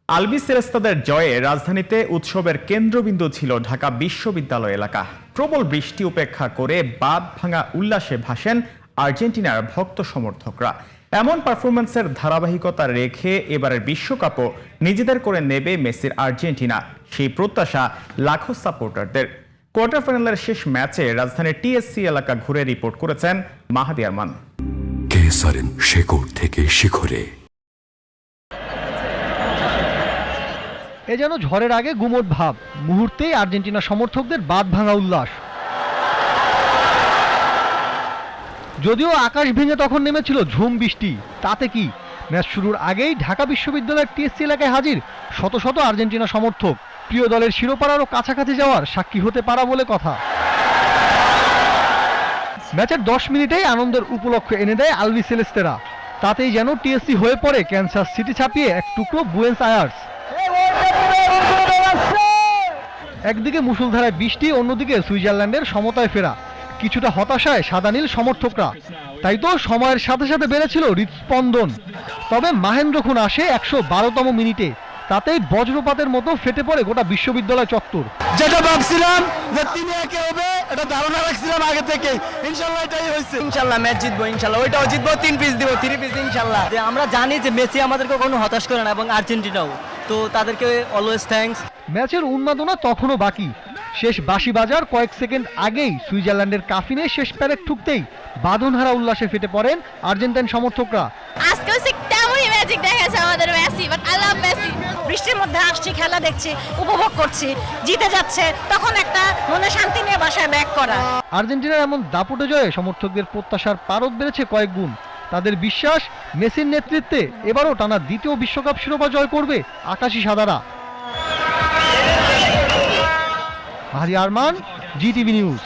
আলবি সেলেস্তাদের জয়ে রাজধানীতে উৎসবের কেন্দ্রবিন্দু ছিল ঢাকা বিশ্ববিদ্যালয় এলাকা। প্রবল বৃষ্টি উপেক্ষা করে বাঁধ ভাঙা উল্লাসে ভাসেন আর্জেন্টিনার ভক্ত সমর্থকরা। এমন পারফরম্যান্সের ধারাবাহিকতা রেখে এবারের বিশ্বকাপও নিজেদের করে নেবে মেসির আর্জেন্টিনা, সেই প্রত্যাশা লাখো সাপোর্টারদের। কোয়ার্টার ফাইনালের শেষ ম্যাচে রাজধানীর টিএসসি এলাকা ঘুরে রিপোর্ট করেছেন মাহাদি আরমান। কেসারেন শেকড় থেকে শিখরে। এ যেন ঝড়ের আগে গুমোট ভাব, মুহূর্তেই আর্জেন্টিনা সমর্থকদের বাঁধ ভাঙা উল্লাস। যদিও আকাশ ভেঙে তখন নেমেছিল ঝুম বৃষ্টি, তাতে কি, ম্যাচ শুরুর আগেই ঢাকা বিশ্ববিদ্যালয়ের টিএসসি এলাকায় হাজির শত শত আর্জেন্টিনা সমর্থক। প্রিয় দলের শিরোপার আরও কাছাকাছি যাওয়ার সাক্ষী হতে পারা বলে কথা। ম্যাচের 10 মিনিটেই আনন্দের উপলক্ষ এনে দেয় আলবি সেলেস্তেরা। তাতেই যেন টিএসসি হয়ে পড়ে ক্যানসাস সিটি ছাপিয়ে এক টুকরো বুয়েন্স আয়ার্স। একদিকে মুষলধারায় বৃষ্টি, অন্যদিকে সুইজারল্যান্ডের সমতায় ফেরা। কিছুটা হতাশায় সাদা নীল সমর্থকরা, তাই তো সময়ের সাথে সাথে বেড়েছিল হৃদস্পন্দন। তবে মাহেন্দ্র খুন আসে 112তম মিনিটে, তাতেই বজ্রপাতের মতো ফেটে পড়ে গোটা বিশ্ববিদ্যালয় চত্বর। যেটা ভাবছিলাম যে 3-1 হবে, এটা ধারণা রাখছিলাম আগে থেকে, ইনশাআল্লাহ এটাই হয়েছে। ইনশাআল্লাহ ম্যাচ জিতবো, ইনশাআল্লাহ ওইটাও জিতবো, 3 পিস দিব, 3 পিস ইনশাআল্লাহ। যে আমরা জানি যে মেসি আমাদেরকে কোনো হতাশ করে না, এবং আর্জেন্টিনাও, তো তাদেরকে অলওয়েজ থ্যাঙ্কস। ম্যাচের উন্মাদনা তখনও বাকি। শেষ বাঁশি বাজার কয়েক সেকেন্ড আগেই সুইজারল্যান্ডের কাফিনে শেষ প্যারেড ঠুকতেই বাঁধনহারা উল্লাসে ফেটে পড়েন আর্জেন্টাইন সমর্থকরা। আজকেও তেমনই ম্যাজিক দেখাচ্ছে আমাদের Messi, but I love Messi. বৃষ্টির মধ্যে আসছি, খেলা দেখছি, উপভোগ করছি, জিতে যাচ্ছে, তখন একটা মনে শান্তি নিয়ে বাসায় ব্যাক করা। আর্জেন্টিনার এমন দাপুটে জয়ে সমর্থকদের প্রত্যাশার পারদ বেড়েছে কয়েক গুণ। তাদের বিশ্বাস, মেসির নেতৃত্বে এবারও টানা দ্বিতীয় বিশ্বকাপ শিরোপা জয় করবে আকাশী সাদারা। মাহাদি আরমান, জিটিভি নিউজ।